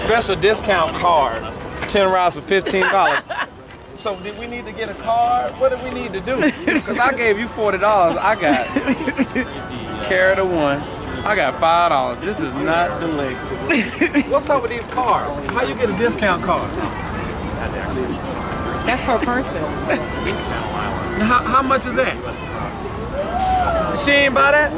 special discount card. 10 rides for $15. So did we need to get a card? What did we need to do? Because I gave you $40. I got carrot of one. I got $5. This is not the leg. What's up with these cards? How you get a discount card? That's per person. How much is that? She ain't buy that?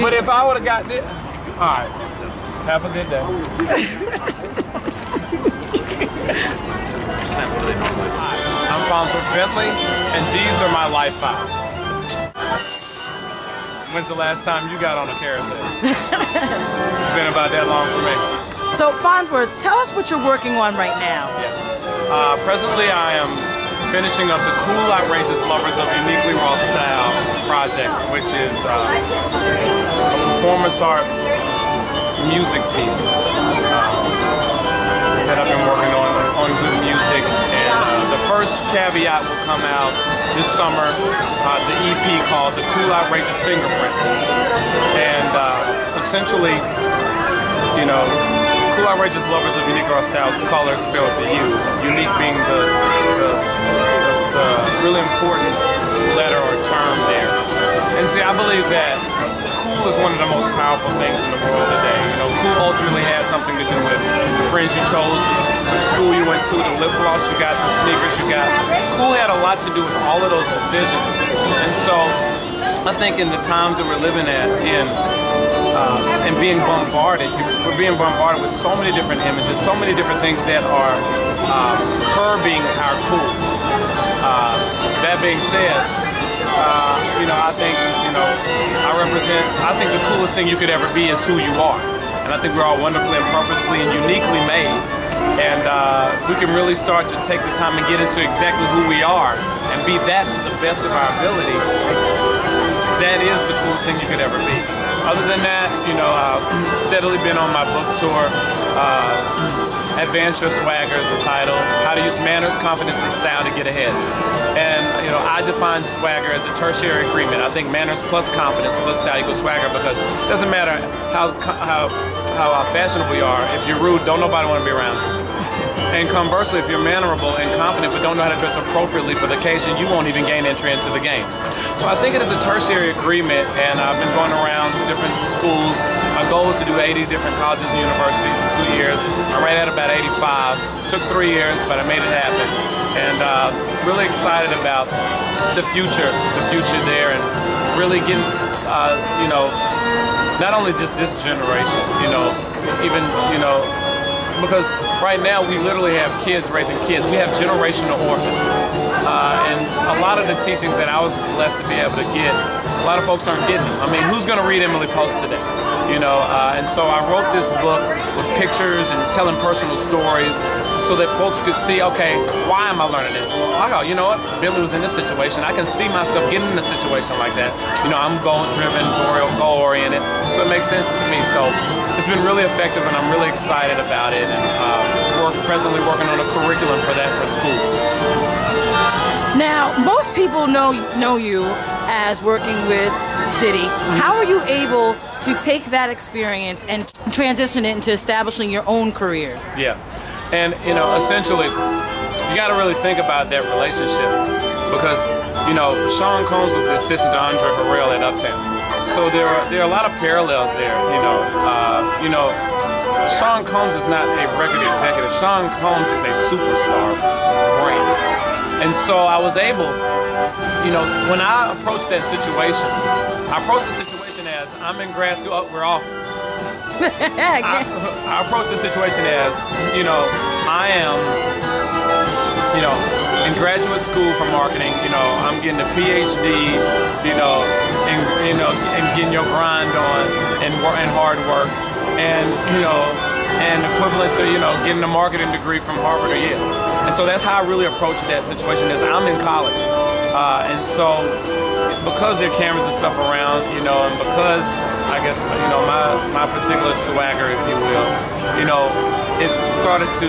But if I would have got this, all right. Have a good day. I'm Fonzworth Bentley, and these are my life files. When's the last time you got on a carousel? It's been about that long for me. So Fonzworth, tell us what you're working on right now. Yes. Presently, I am finishing up the Cool Outrageous Lovers of Uniquely Raw Style project, which is a performance art music piece that I've been working on good music. And the first caveat will come out this summer, the EP called The Cool Outrageous Fingerprint. And essentially, you know, Cool Outrageous Lovers of Unique Raw Styles, color spelled with the U. Unique being the really important letter or term there. And see, I believe that cool is one of the most powerful things in the world today. You know, cool ultimately has something to do with the friends you chose, the school you went to, the lip gloss you got, the sneakers you got. Cool had a lot to do with all of those decisions. And so, I think in the times that we're living at, and being bombarded, we're being bombarded with so many different images, so many different things that are curbing our cool. That being said, you know, I think, you know, I think the coolest thing you could ever be is who you are. And I think we're all wonderfully and purposefully and uniquely made. And if we can really start to take the time and get into exactly who we are and be that to the best of our ability, that is the coolest thing you could ever be. Other than that, you know, I've steadily been on my book tour. Advance Your Swagger is the title. How to use manners, confidence, and style to get ahead. And, you know, I define swagger as a tertiary agreement. I think manners plus confidence plus style equals swagger, because it doesn't matter how fashionable you are. If you're rude, don't nobody want to be around you. And conversely, if you're mannerable and confident but don't know how to dress appropriately for the occasion, you won't even gain entry into the game. So I think it is a tertiary agreement, and I've been going around to different schools. My goal is to do 80 different colleges and universities in 2 years. I'm right at about 85. Took 3 years, but I made it happen. And really excited about the future there, and really getting, you know, not only just this generation, you know, even, you know, because right now we literally have kids raising kids. We have generational orphans. And a lot of the teachings that I was blessed to be able to get, a lot of folks aren't getting them. I mean, who's going to read Emily Post today? You know, and so I wrote this book with pictures and telling personal stories so that folks could see, okay, why am I learning this? Well, I go, you know what? Billy was in this situation. I can see myself getting in a situation like that. You know, I'm goal-driven, goal-oriented, so it makes sense to me. So it's been really effective, and I'm really excited about it. And we're presently working on a curriculum for that for schools. Now, most people know you as working with Diddy. How are you able to take that experience and transition it into establishing your own career? Yeah, and you know, essentially, you got to really think about that relationship, because you know, Sean Combs was the assistant to Andre Harrell at Uptown, so there are a lot of parallels there. You know, Sean Combs is not a record executive. Sean Combs is a superstar brand, and so I was able, you know, when I approached that situation, I approached the situation as I'm in grad school. Oh, we're off. I approached the situation as, you know, I am, you know, in graduate school for marketing. You know, I'm getting a PhD. You know, and getting your grind on and hard work, and you know, and equivalent to, you know, getting a marketing degree from Harvard or Yale. And so that's how I really approached that situation. Is I'm in college, and so because there are cameras and stuff around, you know, and because I guess, you know, my particular swagger, if you will, you know, it started to,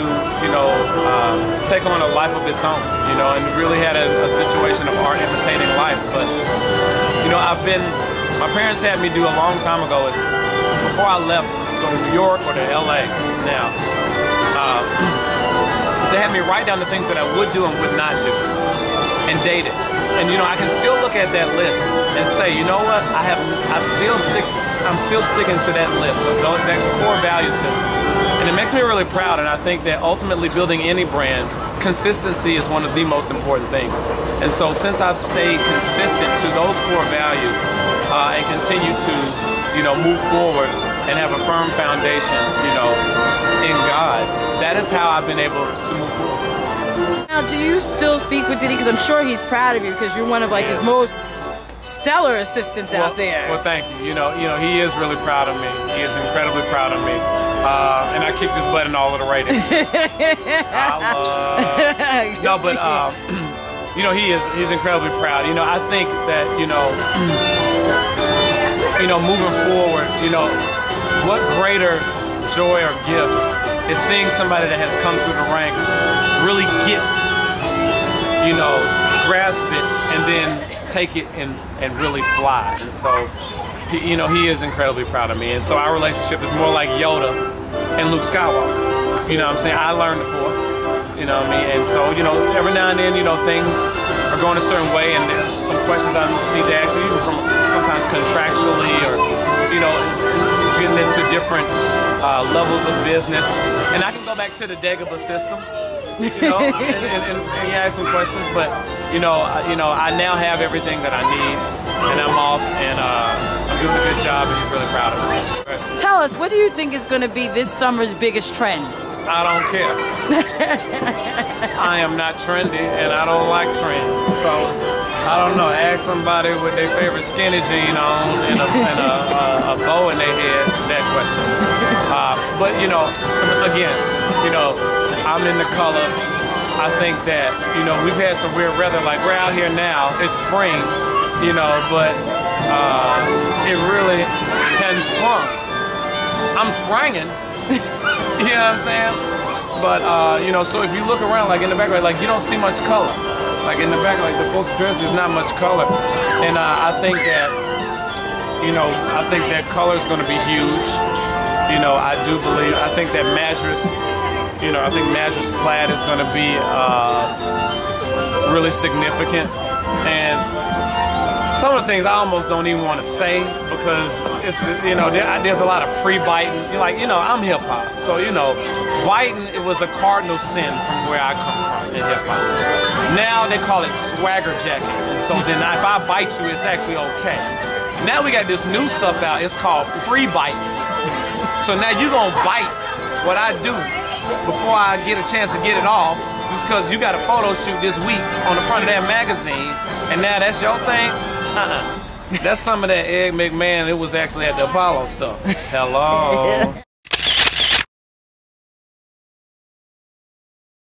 take on a life of its own, and really had a situation of art imitating life. But, my parents had me do a long time ago is, before I left, go to New York or to LA now, they had me write down the things that I would do and would not do, and date it. And I can still look at that list and say, you know what, I'm still sticking to that list of that core value system. And it makes me really proud, and I think that ultimately building any brand, consistency is one of the most important things. And so since I've stayed consistent to those core values and continue to, move forward and have a firm foundation, in God, that is how I've been able to move forward. Now, do you still speak with Diddy? Because I'm sure he's proud of you, because you're one of his most stellar assistants out there. Well, thank you. He is really proud of me. He is incredibly proud of me. And I kicked his butt in all of the ratings. No, but he's incredibly proud. I think that moving forward, what greater joy or gift is seeing somebody that has come through the ranks really get, grasp it and then take it and really fly. And so, he is incredibly proud of me. And so our relationship is more like Yoda and Luke Skywalker. You know what I'm saying? I learned the Force, you know what I mean? And so, every now and then, things are going a certain way, and there's some questions I need to ask, even from sometimes contractually or, getting into different levels of business. And I can go back to the Dagobah system, and ask some questions, but, I now have everything that I need, and I'm off, and I'm doing a good job, and he's really proud of me. Tell us, what do you think is going to be this summer's biggest trend? I don't care. I am not trendy, and I don't like trends. So, I don't know. Ask somebody with their favorite skinny jean on and a bow in their head, that question. But, again, I'm in the color. I think that, we've had some weird weather. Like, we're out here now. It's spring, but it really hadn't sprung. I'm springing. You know what I'm saying? But, so if you look around, like in the background, like you don't see much color. Like in the back, like the folks' dress, there's not much color. And I think that, I think that color is going to be huge. I do believe, I think that mattress, I think mattress plaid is going to be really significant. And some of the things I almost don't even want to say, because it's, there's a lot of pre-biting. I'm hip hop, so biting, it was a cardinal sin from where I come from in hip hop. Now they call it swagger jacking, and so then if I bite you, it's actually okay. Now we got this new stuff out. It's called pre-biting. So now you gonna bite what I do before I get a chance to get it off, just because you got a photo shoot this week on the front of that magazine, and now that's your thing. That's some of that Egg McMahon. It was actually at the Apollo stuff. Hello.